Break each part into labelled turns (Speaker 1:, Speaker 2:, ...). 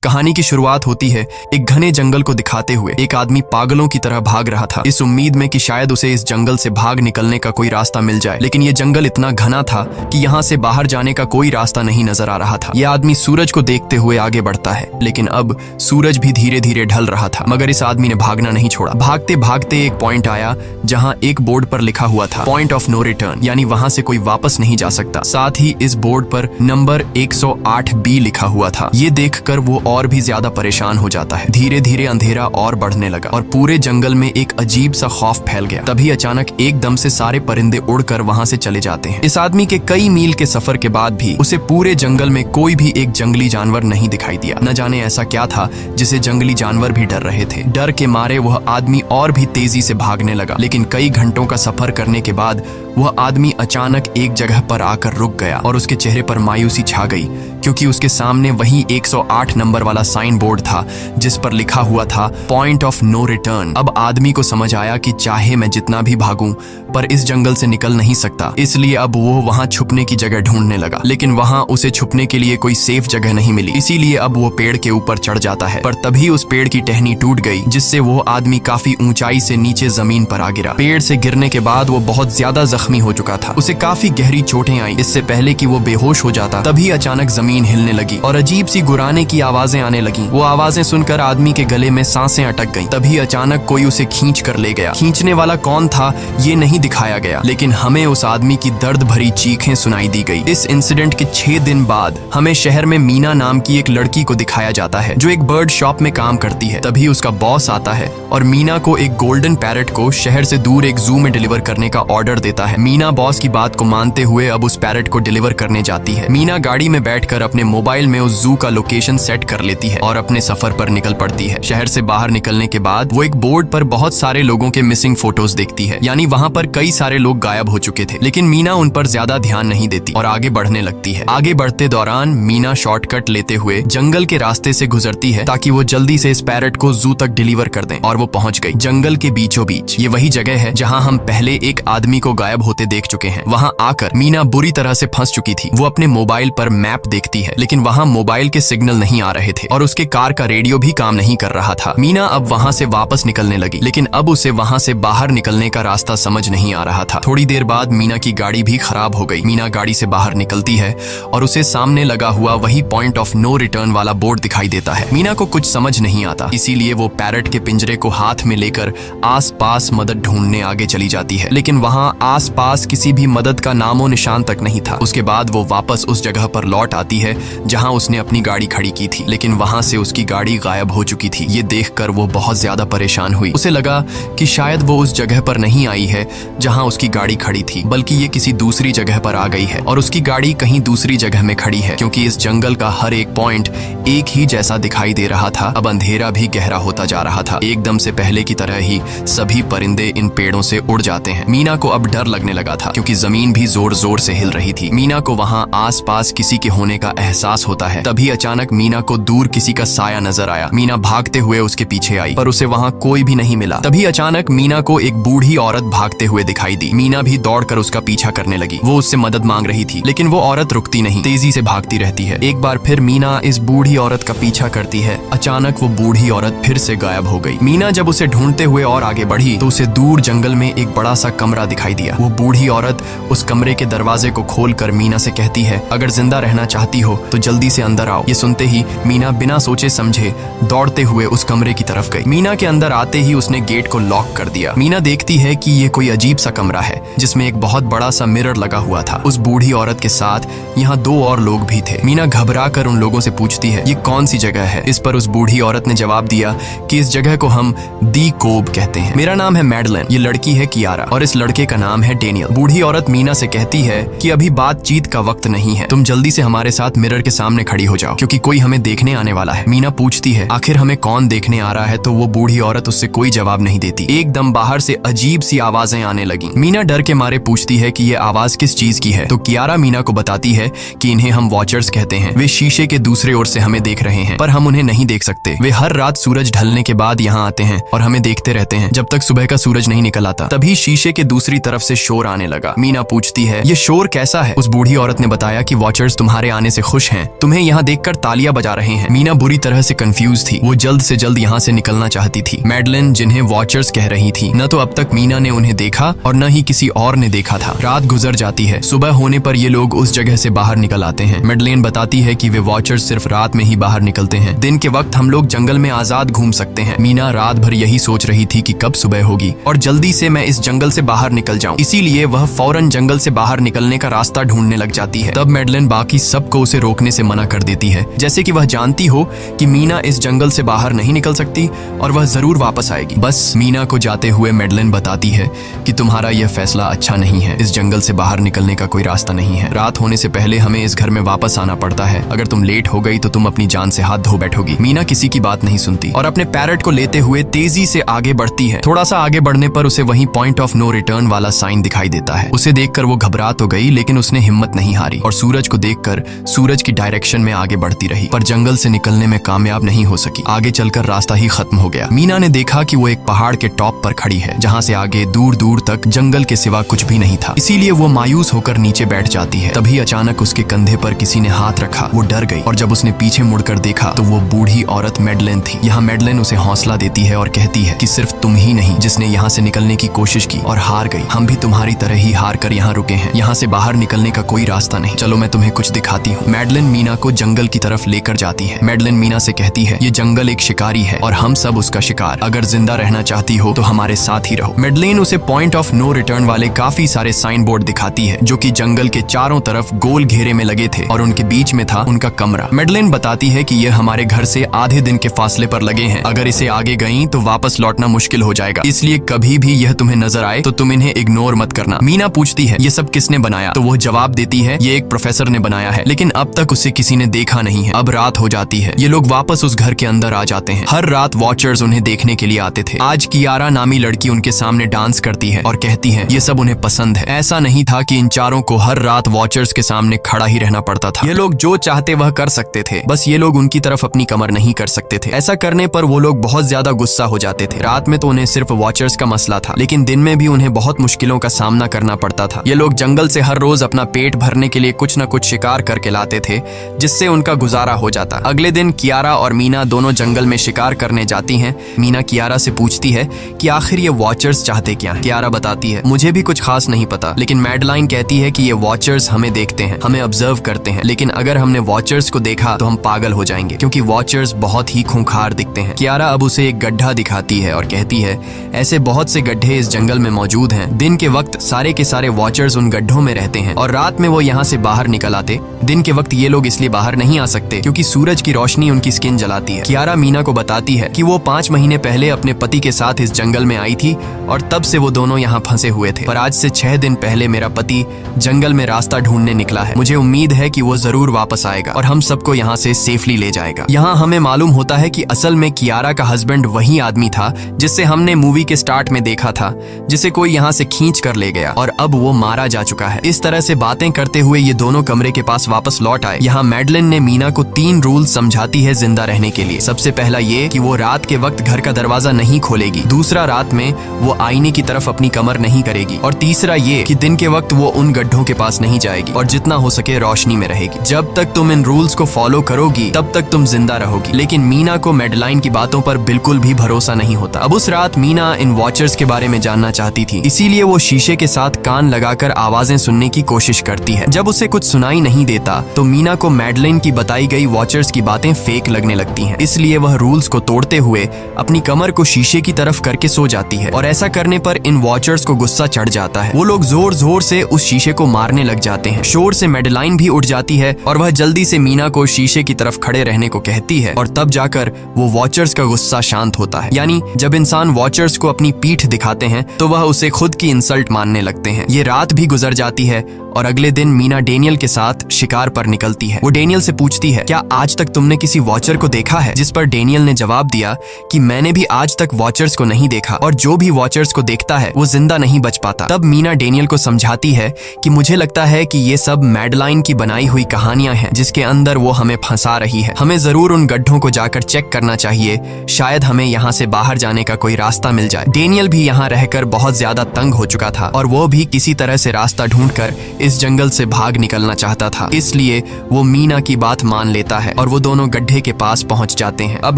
Speaker 1: कहानी की शुरुआत होती है एक घने जंगल को दिखाते हुए। एक आदमी पागलों की तरह भाग रहा था, इस उम्मीद में कि शायद उसे इस जंगल से भाग निकलने का कोई रास्ता मिल जाए। लेकिन ये जंगल इतना घना था कि यहाँ से बाहर जाने का कोई रास्ता नहीं नजर आ रहा था। यह आदमी सूरज को देखते हुए आगे बढ़ता है, लेकिन अब सूरज भी धीरे धीरे ढल रहा था। मगर इस आदमी ने भागना नहीं छोड़ा। भागते भागते एक पॉइंट आया जहाँ एक बोर्ड पर लिखा हुआ था पॉइंट ऑफ नो रिटर्न, यानी वहां से कोई वापस नहीं जा सकता। साथ ही इस बोर्ड पर नंबर 108B लिखा हुआ था। ये देखकर वो और भी ज्यादा परेशान हो जाता है। धीरे धीरे अंधेरा और बढ़ने लगा और पूरे जंगल में एक अजीब सा खौफ फैल गया। तभी अचानक एकदम से सारे परिंदे उड़कर वहां से चले जाते हैं। इस आदमी के कई मील के सफर के बाद भी उसे पूरे जंगल में कोई भी एक जंगली जानवर नहीं दिखाई दिया। न जाने ऐसा क्या था जिसे जंगली जानवर भी डर रहे थे। डर के मारे वह आदमी और भी तेजी से भागने लगा, लेकिन कई घंटों का सफर करने के बाद वह आदमी अचानक एक जगह पर आकर रुक गया और उसके चेहरे पर मायूसी छा गई, क्योंकि उसके सामने वही 108 नंबर वाला साइन बोर्ड था जिस पर लिखा हुआ था पॉइंट ऑफ नो रिटर्न। अब आदमी को समझ आया कि चाहे मैं जितना भी भागूं पर इस जंगल से निकल नहीं सकता, इसलिए अब वो वहां छुपने की जगह ढूंढने लगा। लेकिन वहां उसे छुपने के लिए कोई सेफ जगह नहीं मिली, इसीलिए अब वो पेड़ के ऊपर चढ़ जाता है। पर तभी उस पेड़ की टहनी टूट गई, जिससे वो आदमी काफी ऊंचाई से नीचे जमीन पर आ गिरा। पेड़ से गिरने के बाद वो बहुत ज्यादा जख्मी हो चुका था। उसे काफी गहरी चोटें आई। इससे पहले कि वो बेहोश हो जाता तभी अचानक जमीन हिलने लगी और अजीब सी गुर्राने की आवाजें आने लगी। वो आवाजें सुनकर आदमी के गले में सांसें अटक गईं। तभी अचानक कोई उसे खींच कर ले गया। खींचने वाला कौन था ये नहीं दिखाया गया, लेकिन हमें उस आदमी की दर्द भरी चीखें सुनाई दी गई। इस इंसिडेंट के 6 दिन बाद हमें शहर में मीना नाम की एक लड़की को दिखाया जाता है जो एक बर्ड शॉप में काम करती है। तभी उसका बॉस आता है और मीना को एक गोल्डन पैरट को शहर से दूर एक जू में डिलीवर करने का ऑर्डर देता है। मीना बॉस की बात को मानते हुए अब उस पैरट को डिलीवर करने जाती है। मीना गाड़ी में बैठकर अपने मोबाइल में उस जू का लोकेशन सेट कर लेती है और अपने सफर पर निकल पड़ती है। शहर से बाहर निकलने के बाद वो एक बोर्ड पर बहुत सारे लोगों के मिसिंग फोटोज देखती है, यानी वहाँ पर कई सारे लोग गायब हो चुके थे। लेकिन मीना उन पर ज्यादा ध्यान नहीं देती और आगे बढ़ने लगती है। आगे बढ़ते दौरान मीना शॉर्टकट लेते हुए जंगल के रास्ते से गुजरती है ताकि वो जल्दी से इस पैरट को जू तक डिलीवर कर दें, और वो पहुंच गई जंगल के बीचों बीच। ये वही जगह है जहाँ हम पहले एक आदमी को गायब होते देख चुके हैं। वहाँ आकर मीना बुरी तरह से फंस चुकी थी। वो अपने मोबाइल पर मैप देखती है, लेकिन वहाँ मोबाइल के सिग्नल नहीं आ रहे थे और उसके कार का रेडियो भी काम नहीं कर रहा था। मीना अब वहाँ से वापस निकलने लगी, लेकिन अब उसे वहाँ से बाहर निकलने का रास्ता समझ नहीं आ रहा था। थोड़ी देर बाद मीना की गाड़ी भी खराब हो गई। मीना गाड़ी से बाहर निकलती है और उसे सामने लगा हुआ वही पॉइंट ऑफ नो रिटर्न वाला बोर्ड दिखाई देता है। मीना को कुछ समझ नहीं आता, इसीलिए वो पैरट के पिंजरे को हाथ में लेकर आसपास मदद ढूंढने आगे चली जाती है, लेकिन वहाँ आसपास किसी भी मदद का नामो निशान तक नहीं था। उसके बाद वो वापस उस जगह पर लौट आती है जहाँ उसने अपनी गाड़ी खड़ी की थी, लेकिन वहाँ से उसकी गाड़ी गायब हो चुकी थी। ये देखकर वो बहुत ज्यादा परेशान हुई। उसे लगा कि शायद वो उस जगह पर नहीं आई है जहाँ उसकी गाड़ी खड़ी थी, बल्कि ये किसी दूसरी जगह पर आ गई है और उसकी गाड़ी कहीं दूसरी जगह में खड़ी है, क्योंकि इस जंगल का हर एक पॉइंट एक ही जैसा दिखाई दे रहा था। अब अंधेरा भी गहरा होता जा रहा था। एकदम से पहले की तरह ही सभी परिंदे इन पेड़ों से उड़ जाते हैं। मीना को अब डर लगने लगा था, क्योंकि जमीन भी जोर जोर से हिल रही थी। मीना को वहाँ आसपास किसी के होने का एहसास होता है। तभी अचानक मीना को दूर किसी का साया नजर आया। मीना भागते हुए उसके पीछे आई, पर उसे वहाँ कोई भी नहीं मिला। तभी अचानक मीना को एक बूढ़ी औरत भागते हुए दिखाई दी। मीना भी दौड़कर उसका पीछा करने लगी। वो उससे मदद मांग रही थी, लेकिन वो औरत रुकती नहीं, तेजी से भागती रहती है। एक बार फिर मीना इस बूढ़ी औरत का पीछा करती है। अचानक वो बूढ़ी औरत फिर से गायब हो गई। मीना जब उसे ढूंढते हुए और आगे बढ़ी तो उसे दूर जंगल में एक बड़ा सा कमरा दिखाई दिया। वो बूढ़ी औरत उस कमरे के दरवाजे को खोलकर मीना से कहती है, अगर जिंदा रहना चाहती हो तो जल्दी से अंदर आओ। ये सुनते ही मीना बिना सोचे समझे दौड़ते हुए उस कमरे की तरफ गई। मीना के अंदर आते ही उसने गेट को लॉक कर दिया। मीना देखती है कि ये कोई अजीब सा कमरा है जिसमें एक बहुत बड़ा सा मिरर लगा हुआ था। उस बूढ़ी औरत के साथ यहाँ 2 और लोग भी थे। मीना घबरा कर उन लोगों से पूछती है, ये कौन सी जगह है? इस पर उस बूढ़ी औरत ने जवाब दिया कि इस जगह को हम दी कोब कहते हैं। मेरा नाम है मैडलन, ये लड़की है कियारा और इस लड़के का नाम है डेनियल। बूढ़ी औरत मीना से कहती है कि अभी बातचीत का वक्त नहीं है, तुम जल्दी से हमारे साथ मिरर के सामने खड़ी हो जाओ, क्योंकि कोई हमें देखने आने वाला है। मीना पूछती है, आखिर हमें कौन देखने आ रहा है? तो वो बूढ़ी औरत उससे कोई जवाब नहीं देती। एकदम बाहर से अजीब सी आवाजें आने लगी। मीना डर के मारे पूछती है कि ये आवाज किस चीज की है? तो कियारा मीना को बताती है कि इन्हें हम वॉचर्स कहते हैं। वे शीशे के दूसरे ओर से हमें देख रहे हैं, पर हम उन्हें नहीं देख सकते। वे हर रात सूरज ढलने के बाद यहाँ आते हैं और हमें देखते रहते हैं जब तक सुबह का सूरज नहीं निकल आता। तभी शीशे के दूसरी तरफ से शोर आने लगा। मीना पूछती है, ये शोर कैसा है? उस बूढ़ी औरत ने बताया कि वॉचर्स तुम्हारे आने से खुश हैं, तुम्हें यहाँ देखकर तालियां बजा रहे हैं। मीना बुरी तरह से कंफ्यूज थी, वो जल्द से जल्द यहाँ से निकलना चाहती थी। मैडलिन जिन्हें वॉचर्स कह रही थी, न तो अब तक मीना ने उन्हें देखा और न ही किसी और ने देखा था। रात गुजर जाती है, सुबह होने पर ये लोग उस जगह से बाहर निकल आते हैं। मैडलिन बताती है कि वे वॉचर्स सिर्फ रात में ही बाहर निकलते हैं, दिन के वक्त हम लोग जंगल में आजाद घूम सकते हैं। मीना रात भर यही सोच रही थी कि कब सुबह होगी और जल्दी से मैं इस जंगल से बाहर निकल जाऊं, इसीलिए वह फौरन जंगल से बाहर निकलने का रास्ता ढूंढने लग जाती है। तब मैडलिन बाकी सबको उसे रोकने से मना कर देती है, जैसे कि वह जानती हो कि मीना इस जंगल से बाहर नहीं निकल सकती और वह जरूर वापस आएगी। बस मीना को जाते हुए मैडलिन बताती है कि तुम्हारा यह फैसला अच्छा नहीं है, इस जंगल से बाहर निकलने का कोई रास्ता नहीं है। रात होने से पहले हमें इस घर में वापस आना पड़ता है, अगर तुम लेट हो गई तो तुम अपनी जान से हाथ धो बैठोगी। मीना किसी की बात नहीं सुनती और अपने पैरट को लेते हुए तेजी से आगे बढ़ती है। थोड़ा सा आगे बढ़ने पर उसे वहीं पॉइंट ऑफ नो रिटर्न वाला साइन दिखाई देता है। उसे देखकर वो घबरा तो गई, लेकिन उसने हिम्मत नहीं हारी और सूरज को देखकर सूरज की डायरेक्शन में आगे बढ़ती रही, पर जंगल से निकलने में कामयाब नहीं हो सकी। आगे चलकर रास्ता ही खत्म हो गया। मीना ने देखा कि वो एक पहाड़ के टॉप पर खड़ी है, जहाँ से आगे दूर दूर तक जंगल के सिवा कुछ भी नहीं था, इसीलिए वो मायूस होकर नीचे बैठ जाती है। तभी अचानक उसके कंधे पर किसी ने हाथ रखा, वो डर गई और जब उसने पीछे मुड़कर देखा तो वो बूढ़ी औरत मैडलिन थी। यहाँ मैडलिन उसे हौसला देती है और कहती है कि सिर्फ तुम ही नहीं जिसने यहाँ से निकलने की कोशिश की और हार गई, हम भी तुम्हारी तरह ही हार कर यहाँ रुके हैं। यहाँ से बाहर निकलने का कोई रास्ता नहीं, चलो मैं तुम्हें कुछ दिखाती हूँ। मैडलिन मीना को जंगल की तरफ लेकर जाती है। मैडलिन मीना से कहती है, ये जंगल एक शिकारी है और हम सब उसका शिकार, अगर जिंदा रहना चाहती हो तो हमारे साथ ही रहो। मैडलिन उसे पॉइंट ऑफ नो रिटर्न वाले काफी सारे साइन बोर्ड दिखाती है, जो कि जंगल के चारों तरफ गोल घेरे में लगे थे और उनके बीच में था उनका कमरा। मैडलिन बताती है कि यह हमारे घर से आधे दिन के फासले पर लगे हैं, अगर इसे आगे गई तो वापस लौटना मुश्किल हो जाएगा, इसलिए कभी भी यह तुम्हें नजर आए तो तुम इन्हें इग्नोर मत करना। मीना पूछती है, ये सब किसने बनाया? तो वो जवाब देती है, ये एक प्रोफेसर ने बनाया है, लेकिन अब तक उसे किसी ने देखा नहीं है। अब रात हो जाती है, ये लोग वापस उस घर के अंदर आ जाते हैं। हर रात वॉचर्स उन्हें देखने के लिए आते थे। आज कियारा नामी लड़की उनके सामने डांस करती है और कहती है ये सब उन्हें पसंद है। ऐसा नहीं था कि इन चारों को हर रात वॉचर्स के सामने खड़ा ही रहना पड़ता था, ये लोग जो चाहते वह कर सकते थे, बस ये लोग उनकी तरफ अपनी कमर नहीं कर सकते थे। ऐसा करने पर वो लोग बहुत ज्यादा गुस्सा हो जाते थे। रात में तो उन्हें सिर्फ वॉचर्स का मसला था, लेकिन दिन में भी उन्हें बहुत मुश्किलों का सामना करना पड़ता था। ये लोग जंगल से हर रोज अपना पेट भरने के लिए कुछ न कुछ शिकार करके लाते थे, जिससे उनका गुजारा हो जाता। अगले दिन कियारा और मीना दोनों जंगल में शिकार करने जाती हैं। मीना कियारा से पूछती है कि आखिर ये वॉचर्स चाहते क्या हैं? कियारा बताती है, मुझे भी कुछ खास नहीं पता, लेकिन मैडलाइन कहती है कि ये वॉचर्स हमें देखते हैं, हमें ऑब्जर्व करते हैं, लेकिन अगर हमने वॉचर्स को देखा तो हम पागल हो जाएंगे, क्योंकि वॉचर्स बहुत ही खूंखार दिखते हैं। कियारा अब उसे एक गड्ढा दिखाती है और कहती है, ऐसे बहुत से गड्ढे इस जंगल में मौजूद हैं। दिन के वक्त सारे के सारे वॉचर्स उन गड्ढों में रहते हैं और रात में वो यहाँ से बाहर निकल आते। दिन के वक्त ये लोग इसलिए बाहर नहीं आ सकते क्योंकि सूरज की रोशनी उनकी स्किन जलाती है। कियारा मीना को बताती है कि वो 5 महीने पहले अपने पति के साथ इस जंगल में आई थी और तब से वो दोनों यहाँ फंसे हुए थे, पर आज से 6 दिन पहले मेरा पति जंगल में रास्ता ढूंढने निकला है। मुझे उम्मीद है कि वो जरूर वापस आएगा और हम सबको यहाँ से सेफली ले जाएगा। यहाँ हमें मालूम होता है कि असल में कियारा का हस्बैंड वही आदमी था जिससे हमने मूवी के स्टार्ट में देखा था, जिसे कोई यहाँ से खींच कर ले गया और अब वो मारा जा चुका है। इस तरह से बातें करते हुए ये दोनों कमरे के पास वापस लौट आए। यहाँ मैडलिन ने मीना को 3 रूल समझाती है जिंदा रहने के लिए। सबसे पहला ये कि वो रात के वक्त घर का दरवाजा नहीं खोलेगी, दूसरा रात में वो आईने की तरफ अपनी कमर नहीं करेगी, और तीसरा ये कि दिन के वक्त वो उन गड्ढों के पास नहीं जाएगी और जितना हो सके रोशनी में रहेगी। जब तक तुम इन रूल्स को फॉलो करोगी तब तक तुम जिंदा रहोगी। लेकिन मीना को मैडलाइन की बातों पर बिल्कुल भी भरोसा नहीं होता। अब उस रात मीना इन वॉचर्स के बारे में जानना चाहती थी, इसीलिए वो शीशे के साथ कान लगाकर आवाजें सुनने की कोशिश करती है। जब उसे कुछ सुनाई नहीं देता तो मीना को मैडलिन की बताई गई वॉचर्स की बातें फेक लगने लगती हैं, इसलिए वह रूल्स को तोड़ते हुए अपनी कमर को शीशे की तरफ करके सो जाती है और ऐसा करने पर इन वॉचर्स को गुस्सा चढ़ जाता है। वो लोग जोर जोर से उस शीशे को मारने लग जाते हैं। शोर से मैडलाइन भी उठ जाती है और वह जल्दी से मीना को शीशे की तरफ खड़े रहने को कहती है और तब जाकर वो वॉचर्स का गुस्सा शांत होता है। यानी जब इंसान वॉचर्स को अपनी पीठ दिखाते हैं तो वह उसे खुद की इंसल्ट मानने लगते हैं। ये रात भी गुजर जाती है और अगले दिन मीना डेनियल के साथ शिकार पर निकलती है। वो डेनियल से पूछती है, क्या आज तक तुमने किसी वॉचर को देखा है? जिस पर डेनियल ने जवाब दिया कि मैंने भी आज तक वॉचर्स को नहीं देखा और जो भी वॉचर्स को देखता है वो जिंदा नहीं बच पाता। तब मीना डेनियल को समझाती है कि मुझे लगता है कि ये सब मैडलाइन की बनाई हुई कहानियां हैं जिसके अंदर वो हमें फंसा रही है। हमें जरूर उन गड्ढों को जाकर चेक करना चाहिए, शायद हमें यहाँ से बाहर जाने का कोई रास्ता मिल जाए। डेनियल भी यहाँ रहकर बहुत ज्यादा तंग हो चुका था और वो भी किसी तरह से रास्ता ढूंढकर इस जंगल से भाग निकलना चाहता था, इसलिए वो मीना की बात मान लेता है और वो दोनों गड्ढे के पास पहुंच जाते हैं। अब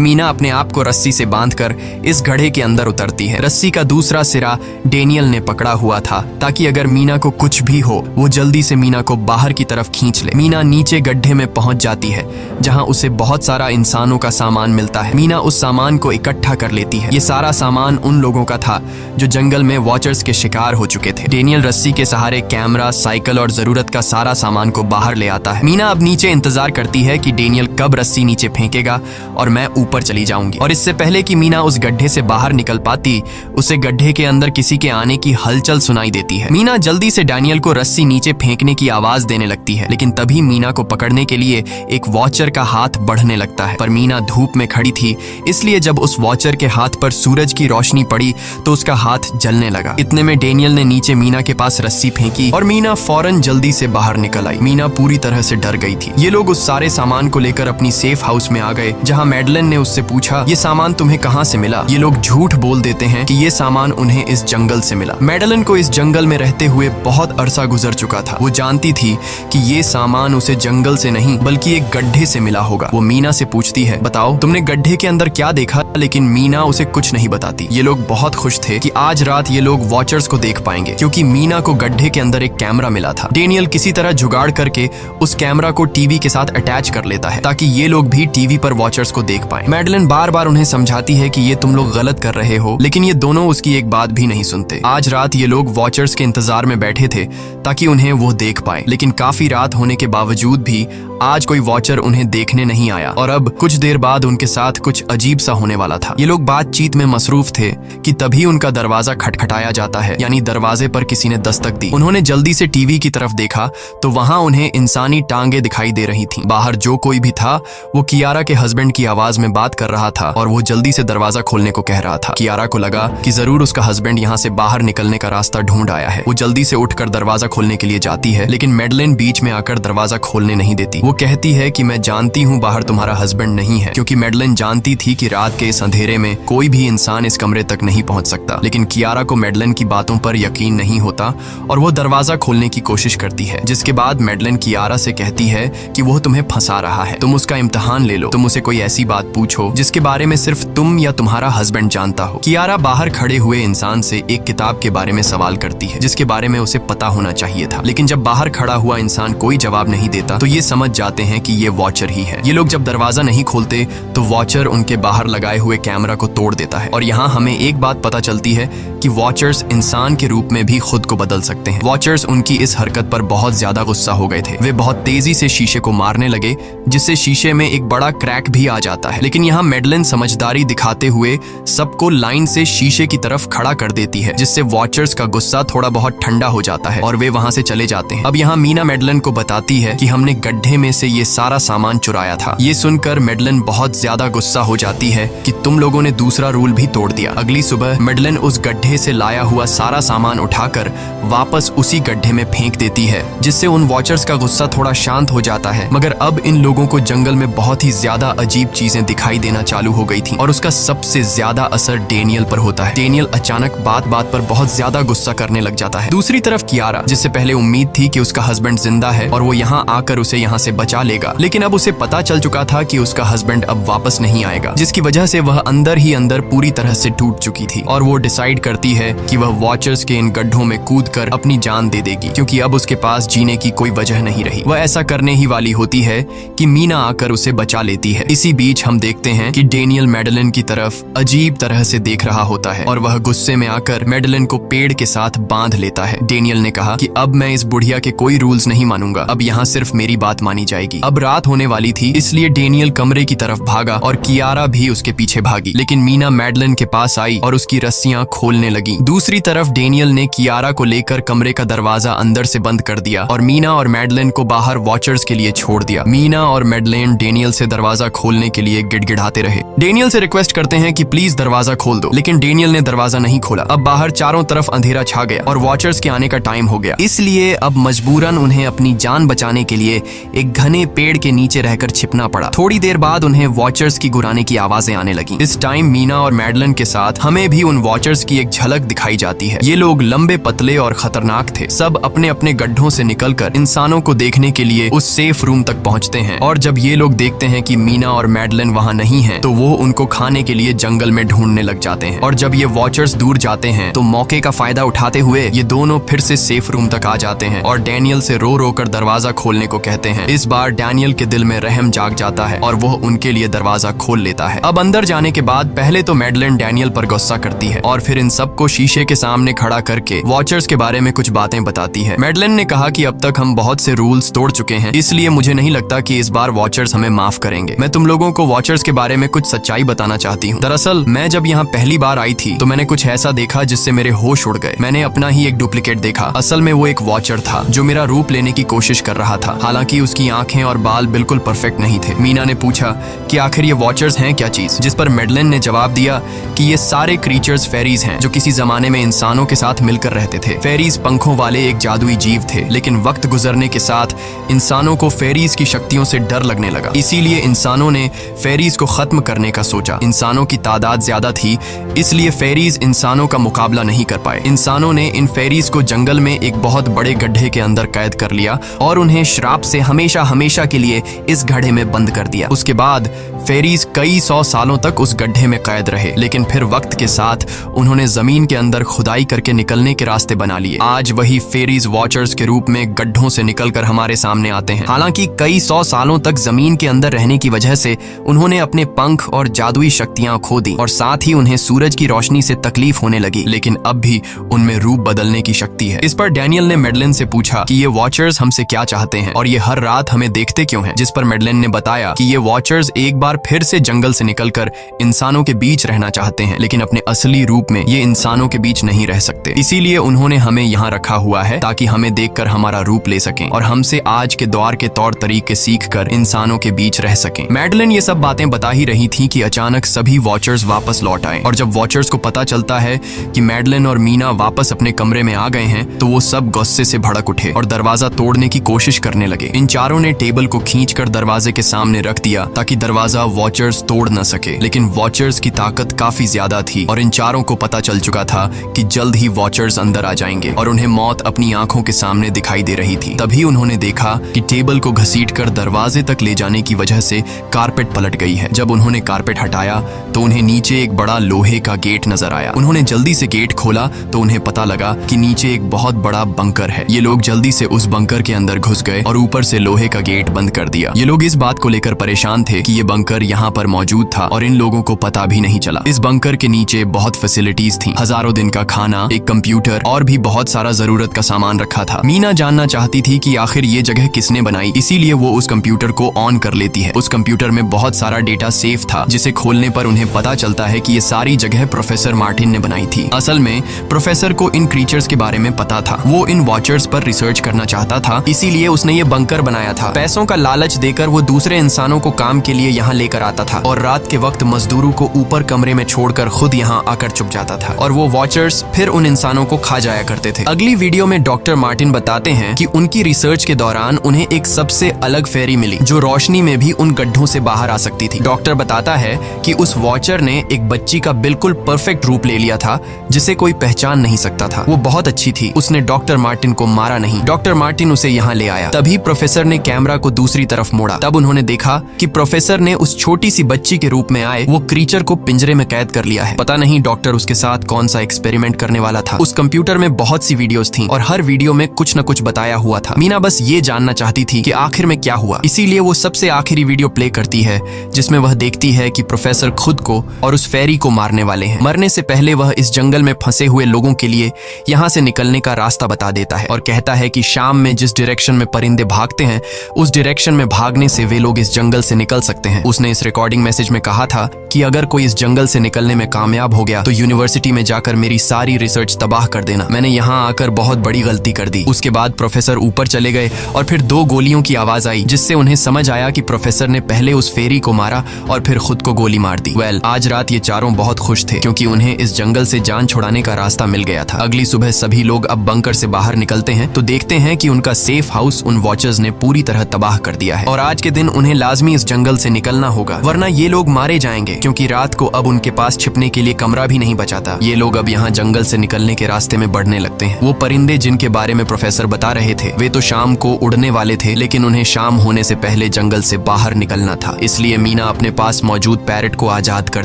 Speaker 1: मीना अपने आप को रस्सी से बांधकर इस गड्ढे के अंदर उतरती है। रस्सी का दूसरा सिरा डेनियल ने पकड़ा हुआ था ताकि अगर मीना को कुछ भी हो वो जल्दी से मीना को बाहर की तरफ खींच ले। मीना नीचे गड्ढे में पहुंच जाती है जहां उसे बहुत सारा इंसानों का सामान मिलता है। मीना उस सामान को इकट्ठा कर लेती है। ये सारा सामान उन लोगों का था जो जंगल में वॉचर्स के शिकार हो चुके थे। डेनियल रस्सी के सहारे कैमरा, साइकिल और जरूरत का सारा सामान को बाहर ले आता है। मीना अब नीचे इंतजार करती है कि डेनियल कब रस्सी नीचे फेंकेगा और मैं ऊपर चली जाऊंगी। और इससे पहले कि मीना उस गड्ढे से बाहर निकल पाती, उसे गड्ढे के अंदर किसी के आने की हलचल सुनाई देती है। मीना जल्दी से डेनियल को रस्सी नीचे फेंकने की आवाज देने लगती है, लेकिन तभी मीना को पकड़ने के लिए एक वॉचर का हाथ बढ़ने लगता है। पर मीना धूप में खड़ी थी, इसलिए जब उस वॉचर के हाथ पर सूरज की रोशनी पड़ी तो उसका हाथ जलने लगा। इतने में डेनियल ने नीचे मीना के पास रस्सी फेंकी और मीना फौरन जल्दी से बाहर निकल आई। मीना पूरी तरह से डर गई थी। ये लोग उस सारे सामान को लेकर अपनी सेफ हाउस में आ गए, जहां मैडलिन ने उससे पूछा, ये सामान तुम्हें कहां से मिला? ये लोग झूठ बोल देते हैं कि ये सामान उन्हें इस जंगल से मिला। मैडलिन को इस जंगल में रहते हुए बहुत अरसा गुजर चुका था। वो जानती थी कि ये सामान उसे जंगल से नहीं बल्कि एक गड्ढे से मिला होगा। वो मीना से पूछती है, बताओ तुमने गड्ढे के अंदर क्या देखा? लेकिन मीना उसे कुछ नहीं बताती। ये लोग बहुत खुश थे कि आज रात ये लोग वॉचर्स को देख पाएंगे, क्योंकि मीना को गड्ढे के अंदर एक कैमरा मिला था। डेनियल किसी तरह जुगाड़ करके उस कैमरा को टीवी के साथ अटैच कर लेता है ताकि ये लोग भी टीवी पर वॉचर्स को देख पाएं। मैडलिन बार बार उन्हें समझाती है कि ये तुम लोग गलत कर रहे हो, लेकिन ये दोनों उसकी एक बात भी नहीं सुनते। आज रात ये लोग वॉचर्स के इंतजार में बैठे थे ताकि उन्हें वो देख पाए, लेकिन काफी रात होने के बावजूद भी आज कोई वॉचर उन्हें देखने नहीं आया और अब कुछ देर बाद उनके साथ कुछ अजीब सा होने वाला था। ये लोग बातचीत में मसरूफ थे कि तभी उनका दरवाजा खटखटाया जाता है, यानी दरवाजे पर किसी ने दस्तक दी। उन्होंने जल्दी से टीवी की तरफ देखा तो वहां उन्हें इंसानी टांगे दिखाई दे रही थीं। बाहर जो कोई भी था वो कियारा के हस्बैंड की आवाज में बात कर रहा था और वो जल्दी से दरवाजा खोलने को कह रहा था। कियारा को लगा कि जरूर उसका हस्बैंड यहाँ से बाहर निकलने का रास्ता ढूंढ आया है। वो जल्दी से उठकर दरवाजा खोलने के लिए जाती है, लेकिन मैडलिन बीच में आकर दरवाजा खोलने नहीं देती। वो कहती है कि मैं जानती हूँ बाहर तुम्हारा हस्बैंड नहीं है, क्योंकि मैडलिन जानती थी कि रात के इस अंधेरे में कोई भी इंसान इस कमरे तक नहीं पहुंच सकता। लेकिन कियारा को मैडलिन की बातों पर यकीन नहीं होता और वो दरवाजा खोलने की कोशिश करती है, जिसके बाद मैडलिन कियारा से कहती है कि वो तुम्हें फंसा रहा है, तुम उसका इम्तिहान ले लो, तुम उसे कोई ऐसी बात पूछो जिसके बारे में सिर्फ तुम या तुम्हारा हस्बैंड जानता हो। कियारा बाहर खड़े हुए इंसान से एक किताब के बारे में सवाल करती है जिसके बारे में उसे पता होना चाहिए था, लेकिन जब बाहर खड़ा हुआ इंसान कोई जवाब नहीं देता तो ये समझ जाते हैं कि ये वॉचर ही है। ये लोग जब दरवाजा नहीं खोलते तो वॉचर उनके बाहर लगाए हुए कैमरा को तोड़ देता है और यहाँ हमें एक बात पता चलती है कि वॉचर्स इंसान के रूप में भी खुद को बदल सकते हैं। वॉचर्स उनकी इस हरकत पर बहुत ज्यादा गुस्सा हो गए थे। वे बहुत तेजी से शीशे को मारने लगे, जिससे शीशे में एक बड़ा क्रैक भी आ जाता है। लेकिन यहाँ मैडलिन समझदारी दिखाते हुए सबको लाइन से शीशे की तरफ खड़ा कर देती है, जिससे वॉचर्स का गुस्सा थोड़ा बहुत ठंडा हो जाता है और वे वहां से चले जाते हैं। अब यहाँ मीना मैडलिन को बताती है कि हमने गड्ढे में से ये सारा सामान चुराया था। ये सुनकर मैडलिन बहुत ज्यादा गुस्सा हो जाती है कि तुम लोगों ने दूसरा रूल भी तोड़ दिया। अगली सुबह मैडलिन उस गड्ढे से लाया हुआ सारा सामान उठाकर वापस उसी गड्ढे में फेंक देती है, जिससे उन वॉचर्स का गुस्सा थोड़ा शांत हो जाता है। मगर अब इन लोगों को जंगल में बहुत ही ज्यादा अजीब चीजें दिखाई देना चालू हो गई थी और उसका सबसे ज्यादा असर डेनियल पर होता है। डेनियल अचानक बात बात पर बहुत ज्यादा गुस्सा करने लग जाता है। दूसरी तरफ कियारा, जिससे पहले उम्मीद थी कि उसका हस्बैंड जिंदा है और वो यहाँ आकर उसे यहाँ से बचा लेगा, लेकिन अब उसे पता चल चुका था कि उसका हस्बैंड अब वापस नहीं आएगा, जिसकी वजह से वह अंदर ही अंदर पूरी तरह से टूट चुकी थी और वो डिसाइड करती है कि वह वॉचर्स के इन गड्ढों में कूदकर अपनी जान दे देगी, क्योंकि अब उसके पास जीने की कोई वजह नहीं रही। वह ऐसा करने ही वाली होती है कि मीना आकर उसे बचा लेती है। इसी बीच हम देखते हैं कि डेनियल मैडलिन की तरफ अजीब तरह से देख रहा होता है और वह गुस्से में आकर मैडलिन को पेड़ के साथ बांध लेता है। डेनियल ने कहा कि अब मैं इस बुढ़िया के कोई रूल्स नहीं मानूंगा, अब यहाँ सिर्फ मेरी बात मानी जाएगी। अब रात होने वाली थी, इसलिए डेनियल कमरे की तरफ भागा और कियारा भी उसके पीछे भागी, लेकिन मीना मैडलिन के पास आई और उसकी रस्सियां खोलने लगी। दूसरी तरफ डेनियल ने कियारा को लेकर कमरे का दरवाजा अंदर से बंद कर दिया और मीना और मैडलिन को बाहर वॉचर्स के लिए छोड़ दिया। मीना और मैडलिन डेनियल से दरवाजा खोलने के लिए गिड़गिड़ाते रहे। डेनियल से रिक्वेस्ट करते हैं कि प्लीज दरवाजा खोल दो, लेकिन डेनियल ने दरवाजा नहीं खोला। अब बाहर चारों तरफ अंधेरा छा गया और वॉचर्स के आने का टाइम हो गया, इसलिए अब मजबूरन उन्हें अपनी जान बचाने के लिए एक घने पेड़ के नीचे रहकर छिपना पड़ा। थोड़ी देर बाद उन्हें वॉचर्स की गुराने की आवाजें आने लगी। इस टाइम मीना और मैडलिन के साथ हमें भी उन वॉचर्स की एक झलक दिखाई जाती है। ये लोग लंबे, पतले और खतरनाक थे। सब अपने अपने गड्ढों से निकलकर इंसानों को देखने के लिए उस सेफ रूम तक पहुंचते हैं और जब ये लोग देखते हैं कि मीना और मैडलिन वहां नहीं हैं, तो वो उनको खाने के लिए जंगल में ढूंढने लग जाते हैं। और जब ये वॉचर्स दूर जाते हैं तो मौके का फायदा उठाते हुए ये दोनों फिर से सेफ रूम तक आ जाते हैं और डैनियल से रो रो कर दरवाजा खोलने को कहते हैं। इस बार डैनियल के दिल में रहम जाग जाता है और वो उनके लिए दरवाजा खोल लेता है। अब अंदर जाने के बाद पहले तो मैडलिन डैनियल पर गुस्सा करती है और फिर इन सबको शीशे के सामने खड़ा करके वॉचर्स के बारे में कुछ बातें बताती है। मैडलिन ने कहा कि अब तक हम बहुत से रूल्स तोड़ चुके हैं, इसलिए मुझे नहीं लगता कि इस बार वॉचर्स हमें माफ करेंगे। मैं तुम लोगों को वॉचर्स के बारे में कुछ सच्चाई बताना चाहती हूँ। दरअसल मैं जब यहाँ पहली बार आई थी तो मैंने कुछ ऐसा देखा जिससे मेरे होश उड़ गए। मैंने अपना ही एक डुप्लीकेट देखा। असल में वो एक वॉचर था जो मेरा रूप लेने की कोशिश कर रहा था। हालांकि उसकी आंखें और बाल बिल्कुल परफेक्ट नहीं थे। मीना ने पूछा कि आखिर ये वॉचर्स हैं क्या चीज, जिस पर मैडलिन ने जवाब दिया कि ये सारे क्रीचर्स फेरीज हैं जो किसी जमाने में इंसानों के साथ मिलकर रहते थे। फेरीज पंखों वाले एक जादुई जीव थे, लेकिन वक्त गुजरने के साथ इंसानों को फेरीज की शक्तियों से डर लगने लगा। इसीलिए इंसानों ने फेरीज को खत्म करने का सोचा। इंसानों की तादाद ज्यादा थी, इसलिए फेरीज इंसानों का मुकाबला नहीं कर पाए। इंसानों ने इन फेरीज को जंगल में एक बहुत बड़े गड्ढे के अंदर कैद कर लिया और उन्हें श्राप से हमेशा हमेशा के लिए इस गड्ढे में बंद कर दिया। उसके बाद फेरीज कई 100 सालों तक उस गड्ढे में कैद रहे, लेकिन फिर वक्त के साथ उन्होंने जमीन के अंदर खुदाई करके निकलने के रास्ते बना लिए। आज वही फेरीज वॉचर्स के रूप में गड्ढों से निकलकर हमारे सामने आते हैं। हालांकि कई 100 सालों तक जमीन के अंदर रहने की वजह से उन्होंने अपने पंख और जादुई शक्तियां खो दी और साथ ही उन्हें सूरज की रोशनी से तकलीफ होने लगी, लेकिन अब भी उनमें रूप बदलने की शक्ति है। इस पर डैनियल ने मैडलिन से पूछा कि ये वॉचर्स हमसे क्या चाहते हैं और ये हर रात हमें देखते क्यों हैं, जिस पर मैडलिन ने बताया कि ये वॉचर्स एक बार फिर से जंगल से निकलकर इंसानों के बीच रहना चाहते हैं, लेकिन अपने असली रूप में ये इंसानों के बीच नहीं रह सकते। इसीलिए उन्होंने हमें यहाँ रखा हुआ है ताकि हमें देखकर हमारा रूप ले सकें और हमसे आज के दौर के तौर तरीके सीखकर इंसानों के बीच रह सकें। मैडलिन ये सब बातें बता ही रही थी कि अचानक सभी वॉचर्स वापस लौट आए और जब वॉचर्स को पता चलता है कि मैडलिन और मीना वापस अपने कमरे में आ गए हैं तो वो सब गुस्से से भड़क उठे और दरवाजा तोड़ने की कोशिश करने लगे। इन चारों ने टेबल को खींचकर दरवाजे के सामने रख दिया ताकि दरवाजा वॉचर्स तोड़ न सके, लेकिन वॉचर्स की ताकत काफी ज्यादा थी और इन चारों को पता चल चुका था कि जल्द ही वॉचर्स अंदर आ जाएंगे और उन्हें मौत अपनी आंखों के सामने दिखाई दे रही थी। तभी उन्होंने देखा कि टेबल को घसीटकर दरवाजे तक ले जाने की वजह से कारपेट पलट गई है। जब उन्होंने कारपेट हटाया तो उन्हें नीचे एक बड़ा लोहे का गेट नजर आया। उन्होंने जल्दी से गेट खोला तो उन्हें पता लगा कि नीचे एक बहुत बड़ा बंकर है। ये लोग जल्दी से उस बंकर के अंदर घुस गए और ऊपर से लोहे का गेट बंद कर दिया। ये लोग इस बात को लेकर परेशान थे कि ये बंकर यहाँ पर मौजूद था और इन लोगों को पता भी नहीं चला। इस बंकर के नीचे बहुत फैसिलिटीज थी, हजारों दिन का खाना, एक कंप्यूटर और भी बहुत सारा जरूरत का सामान रखा था। मीना जानना चाहती थी कि आखिर ये जगह किसने बनाई, इसीलिए वो उस कंप्यूटर को ऑन कर लेती है। उस कंप्यूटर में बहुत सारा डेटा सेफ था, जिसे खोलने पर उन्हें पता चलता है कि ये सारी जगह प्रोफेसर मार्टिन ने बनाई थी। असल में प्रोफेसर को इन क्रीचर्स के बारे में पता था। वो इन वॉचर्स पर रिसर्च करना चाहता था, इसीलिए उसने ये बंकर बनाया था। पैसों का लालच देकर वो दूसरे इंसानों को काम के लिए यहाँ लेकर आता था और रात के वक्त मजदूरों को ऊपर कमरे में छोड़कर खुद यहाँ आकर छुप जाता था और वो वॉचर्स फिर उन इंसानों को खा जाया करते थे। अगली वीडियो में डॉक्टर मार्टिन बताते हैं कि उनकी रिसर्च के दौरान उन्हें एक सबसे अलग फेरी मिली जो रोशनी में भी उन गड्ढों से बाहर आ सकती थी। डॉक्टर बताता है कि उस वॉचर ने एक बच्ची का बिल्कुल परफेक्ट रूप ले लिया था जिसे कोई पहचान नहीं सकता था। वो बहुत अच्छी थी, उसने डॉक्टर मार्टिन को मारा नहीं। डॉक्टर मार्टिन उसे यहाँ ले आया। तभी प्रोफेसर ने कैमरा को दूसरी तरफ मोड़ा। तब उन्होंने देखा कि प्रोफेसर ने उस छोटी सी बच्ची के रूप में आए वो क्रीचर को पिंजरे में कैद कर लिया है। पता नहीं डॉक्टर उसके साथ कौन सा एक्सपेरिमेंट करने वाला था। उस कंप्यूटर में बहुत सी वीडियोस थी और हर वीडियो में कुछ न कुछ बताया हुआ था। मीना बस ये जानना चाहती थी कि आखिर में क्या हुआ, इसीलिए वो सबसे आखिरी वीडियो प्ले करती है जिसमें वह देखती है कि प्रोफेसर खुद को और उस फेरी को मारने वाले हैं। मरने से पहले वह इस जंगल में फंसे हुए लोगों के लिए यहाँ से निकलने का रास्ता बता देता है और कहता है कि शाम में जिस डायरेक्शन में परिंदे भागते हैं उस डायरेक्शन में भागने से वे लोग इस जंगल से निकल सकते हैं। उसने इस रिकॉर्डिंग मैसेज में कहा था कि अगर कोई इस जंगल से निकलने में कामयाब हो गया तो यूनिवर्सिटी में जाकर मेरी सारी रिसर्च तबाह कर देना। मैंने यहाँ आकर बहुत बड़ी गलती कर दी। उसके बाद प्रोफेसर ऊपर चले गए और फिर 2 गोलियों की आवाज आई, जिससे उन्हें समझ आया कि प्रोफेसर ने पहले उस फेरी को मारा और फिर खुद को गोली मार दी। आज रात ये चारों बहुत खुश थे क्योंकि उन्हें इस जंगल से जान छुड़ाने का रास्ता मिल गया था। अगली सुबह सभी लोग अब बंकर से बाहर निकलते हैं तो देखते हैं कि उनका सेफ हाउस उन वॉचर्स ने पूरी तरह तबाह कर दिया है और आज के दिन उन्हें लाजमी इस जंगल से निकलना होगा, वरना ये लोग मारे जाएंगे क्योंकि रात को अब उनके पास छिपने के लिए कमरा भी नहीं बचा था। ये लोग अब यहाँ जंगल से निकलने के रास्ते में बढ़ने लगते हैं। वो परिंदे जिनके बारे में प्रोफेसर बता रहे थे वे तो शाम को उड़ने वाले थे, लेकिन उन्हें शाम होने से पहले जंगल से बाहर निकलना था। इसलिए मीना अपने पास मौजूद पैरट को आजाद कर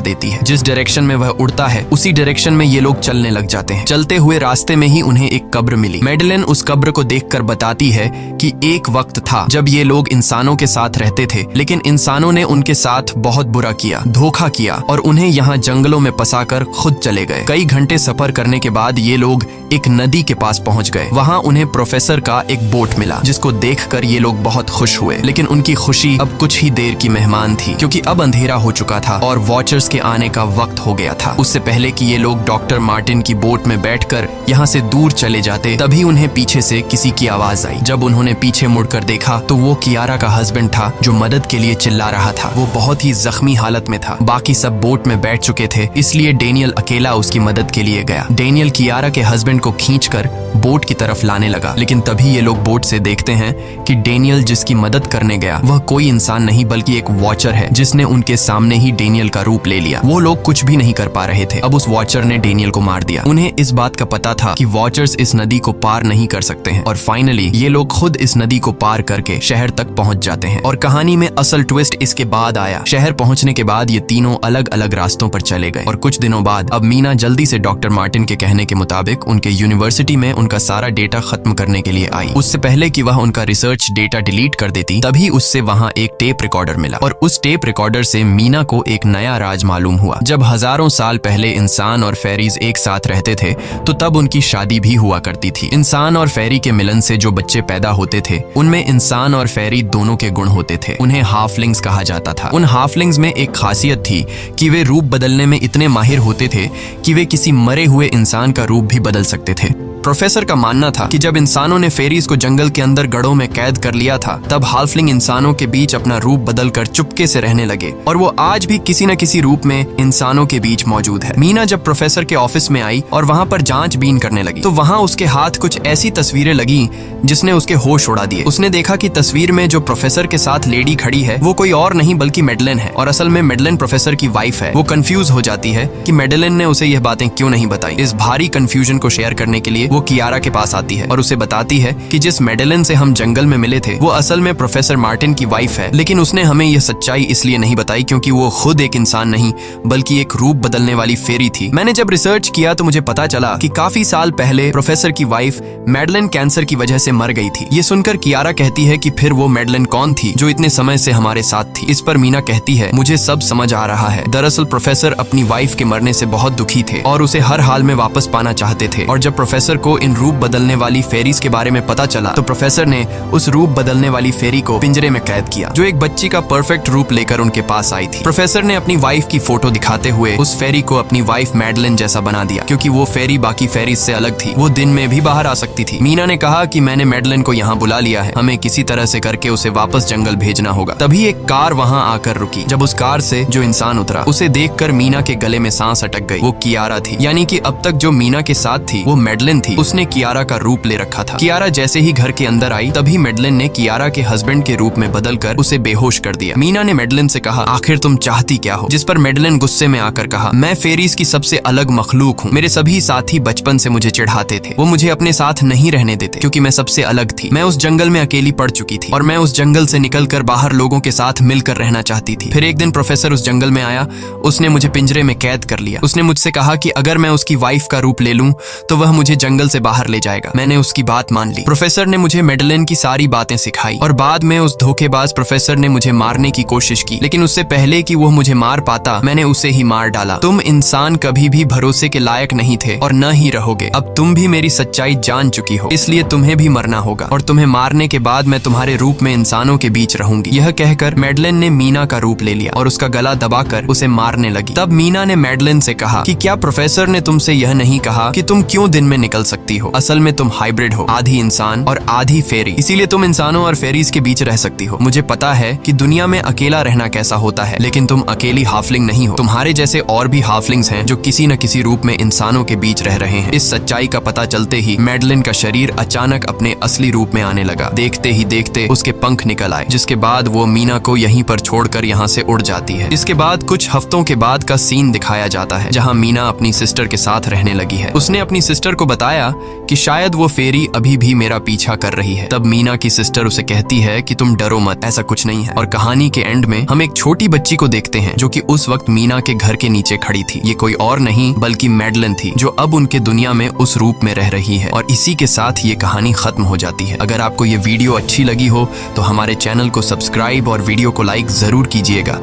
Speaker 1: देती है। जिस डायरेक्शन में वह उड़ता है उसी डायरेक्शन में ये लोग चलने लग जाते हैं। चलते हुए रास्ते में ही उन्हें एक कब्र मिली। मैडलेन उस कब्र को देखकर बताती है कि एक वक्त था जब ये लोग इंसानों के साथ रहते थे, लेकिन इंसानों ने उनके साथ बहुत बुरा किया, धोखा किया और उन्हें यहाँ जंगलों में फंसाकर खुद चले गए। कई घंटे सफर करने के बाद ये लोग एक नदी के पास पहुंच गए। वहाँ उन्हें प्रोफेसर का एक बोट मिला, जिसको देखकर ये लोग बहुत खुश हुए, लेकिन उनकी खुशी अब कुछ ही देर की मेहमान थी क्योंकि अब अंधेरा हो चुका था और वॉचर्स के आने का वक्त हो गया था। उससे पहले कि ये लोग डॉक्टर मार्टिन की बोट में बैठकर यहाँ से दूर चले जाते, तभी उन्हें पीछे से किसी की आवाज आई। जब उन्होंने पीछे मुड़कर देखा तो वो कियारा का हस्बैंड था जो मदद के लिए चिल्ला रहा था। वो बहुत ही जख्मी हालत में था। बाकी सब बोट में बैठ चुके थे, इसलिए डेनियल अकेला उसकी मदद के लिए गया। डेनियल कियारा के हस्बैंड को खींचकर बोट की तरफ लाने लगा, लेकिन तभी ये लोग बोट से देखते हैं कि डेनियल जिसकी मदद करने गया वह कोई इंसान नहीं बल्कि एक वॉचर है, जिसने उनके सामने ही डेनियल का रूप ले लिया। वो लोग कुछ भी नहीं कर पा रहे थे। अब उस वॉचर ने डेनियल को मार दिया। उन्हें इस बात का पता था कि वॉचर्स इस नदी को पार नहीं कर सकते हैं और फाइनली ये लोग खुद इस नदी को पार करके शहर तक पहुंच जाते हैं। और कहानी में असल ट्विस्ट इसके बाद आया। शहर पहुंचने के बाद ये तीनों अलग अलग रास्तों पर चले गए और कुछ दिनों बाद अब मीना जल्दी से डॉक्टर मार्टिन के कहने के मुताबिक उनके यूनिवर्सिटी में उनका सारा डेटा खत्म करने के लिए आई। उससे पहले कि वह उनका रिसर्च डेटा डिलीट कर देती, तभी उससे वहां एक टेप रिकॉर्डर मिला और उस टेप रिकॉर्डर से मीना को एक नया राज मालूम हुआ। जब हजारों साल पहले इंसान और फेरीज एक साथ रहते थे तो तब उनकी शादी भी हुआ करती थी। इंसान और फेरी के मिलन से जो बच्चे पैदा होते थे उनमें इंसान और फेरी दोनों के गुण होते थे। उन्हें हाफलिंग्स कहा जाता था। उन हाफलिंग्स में एक खासियत थी कि वे रूप बदलने में इतने माहिर होते थे कि वे किसी मरे हुए इंसान का रूप भी बदल सकते थे। प्रोफेसर का मानना था कि जब इंसानों ने फेरीज को जंगल के अंदर गढ़ों में कैद कर लिया था, तब हाफलिंग इंसानों के बीच अपना रूप बदलकर चुपके से रहने लगे और वो आज भी किसी न किसी रूप में इंसानों के बीच मौजूद है। मीना जब प्रोफेसर के ऑफिस में आई और वहाँ पर जांचबीन करने लगी तो वहाँ उसके हाथ कुछ ऐसी तस्वीरें लगी जिसने उसके होश उड़ा दिए। उसने देखा कि तस्वीर में जो प्रोफेसर के साथ लेडी खड़ी है वो कोई और नहीं बल्कि मैडलेन है और असल में मैडलेन प्रोफेसर की वाइफ है। वो कंफ्यूज हो जाती है कि मैडलेन ने उसे यह बातें क्यों नहीं बताई। इस भारी कंफ्यूजन को शेयर करने के लिए वो कियारा के पास आती है और उसे बताती है कि जिस मैडलेन से हम जंगल में मिले थे वो असल में प्रोफेसर मार्टिन की वाइफ है, लेकिन उसने हमें यह सच्चाई इसलिए नहीं बताई क्योंकि वो खुद एक इंसान नहीं बल्कि एक रूप बदलने वाली फेरी थी। मैंने जब रिसर्च किया तो मुझे पता चला कि काफी साल पहले प्रोफेसर की वाइफ मैडलेन कैंसर की वजह से मर गई थी। ये सुनकर कियारा कहती है कि फिर वो मैडलेन कौन थी जो इतने समय से हमारे साथ थी। इस पर मीना कहती है, मुझे सब समझ आ रहा है। दरअसल प्रोफेसर अपनी वाइफ के मरने से बहुत दुखी थे और उसे हर हाल में वापस पाना चाहते थे और जब प्रोफेसर को इन रूप बदलने वाली फेरीज के बारे में पता चला तो प्रोफेसर ने उस रूप बदलने वाली फेरी को पिंजरे में कैद किया जो एक बच्ची का परफेक्ट रूप लेकर उनके पास आई थी। प्रोफेसर ने अपनी वाइफ की फोटो दिखाते हुए उस फेरी को अपनी वाइफ मैडलेन जैसा बना दिया क्योंकि वो फेरी बाकी फेरीज से अलग थी। वो दिन में भी बाहर आ सकती थी। मीना ने कहा कि मैंने मैडलेन को यहाँ बुला लिया है, हमें किसी तरह से करके उसे वापस जंगल भेजना होगा। तभी एक कार वहाँ आकर रुकी। जब उस कार से जो इंसान उतरा उसे देखकर मीना के गले में सांस अटक गई। वो कियारा थी, यानी कि अब तक जो मीना के साथ थी वो मैडलेन थी। उसने कियारा का रूप ले रखा था। कियारा जैसे ही घर के अंदर आई तभी मैडलेन ने कियारा के हस्बैंड के रूप में बदलकर उसे बेहोश कर दिया। मीना ने मैडलेन से कहा, आखिर तुम चाहती क्या हो? जिस पर मैडलेन गुस्से में आकर कहा, मैं फेरीज की सबसे अलग मखलूक हूँ। मेरे सभी साथी बचपन से मुझे चिढ़ाते थे। वो मुझे अपने साथ नहीं रहने देते क्योंकि मैं सबसे अलग थी। मैं उस जंगल में अकेली पड़ चुकी थी और मैं उस जंगल से निकलकर बाहर लोगों के साथ मिलकर रहना चाहती थी। फिर एक दिन प्रोफेसर उस जंगल में आया। उसने मुझे पिंजरे में कैद कर लिया। उसने मुझसे कहा कि अगर मैं उसकी वाइफ का रूप ले लूं तो वह मुझे जंगल जंगल से बाहर ले जाएगा। मैंने उसकी बात मान ली। प्रोफेसर ने मुझे मेडलिन की सारी बातें सिखाई और बाद में उस धोखेबाज प्रोफेसर ने मुझे मारने की कोशिश की, लेकिन उससे पहले कि वो मुझे मार पाता मैंने उसे ही मार डाला। तुम इंसान कभी भी भरोसे के लायक नहीं थे और न ही रहोगे। अब तुम भी मेरी सच्चाई जान चुकी हो, इसलिए तुम्हें भी मरना होगा और तुम्हें मारने के बाद मैं तुम्हारे रूप में इंसानों के बीच रहूंगी। यह कहकर मेडलिन ने मीना का रूप ले लिया और उसका गला दबाकर उसे मारने लगी। तब मीना ने मेडलिन से कहा कि क्या प्रोफेसर ने तुमसे यह नहीं कहा कि तुम क्यों दिन में निकल सकती हो? असल में तुम हाइब्रिड हो, आधी इंसान और आधी फेरी, इसीलिए तुम इंसानों और फेरीज के बीच रह सकती हो। मुझे पता है कि दुनिया में अकेला रहना कैसा होता है, लेकिन तुम अकेली हाफलिंग नहीं हो। तुम्हारे जैसे और भी हाफलिंग्स हैं जो किसी न किसी रूप में इंसानों के बीच रह रहे हैं। इस सच्चाई का पता चलते ही मेडलिन का शरीर अचानक अपने असली रूप में आने लगा। देखते ही देखते उसके पंख निकल आए, जिसके बाद वो मीना को यहीं पर छोड़कर यहाँ से उड़ जाती है। इसके बाद कुछ हफ्तों के बाद का सीन दिखाया जाता है, जहाँ मीना अपनी सिस्टर के साथ रहने लगी है। उसने अपनी सिस्टर को बताया कि शायद वो फेरी अभी भी मेरा पीछा कर रही है। तब मीना की सिस्टर उसे कहती है कि तुम डरो मत, ऐसा कुछ नहीं है। और कहानी के एंड में हम एक छोटी बच्ची को देखते हैं जो कि उस वक्त मीना के घर के नीचे खड़ी थी। ये कोई और नहीं बल्कि मेडलिन थी, जो अब उनके दुनिया में उस रूप में रह रही है। और इसी के साथ ये कहानी खत्म हो जाती है। अगर आपको ये वीडियो अच्छी लगी हो तो हमारे चैनल को सब्सक्राइब और वीडियो को लाइक जरूर कीजिएगा।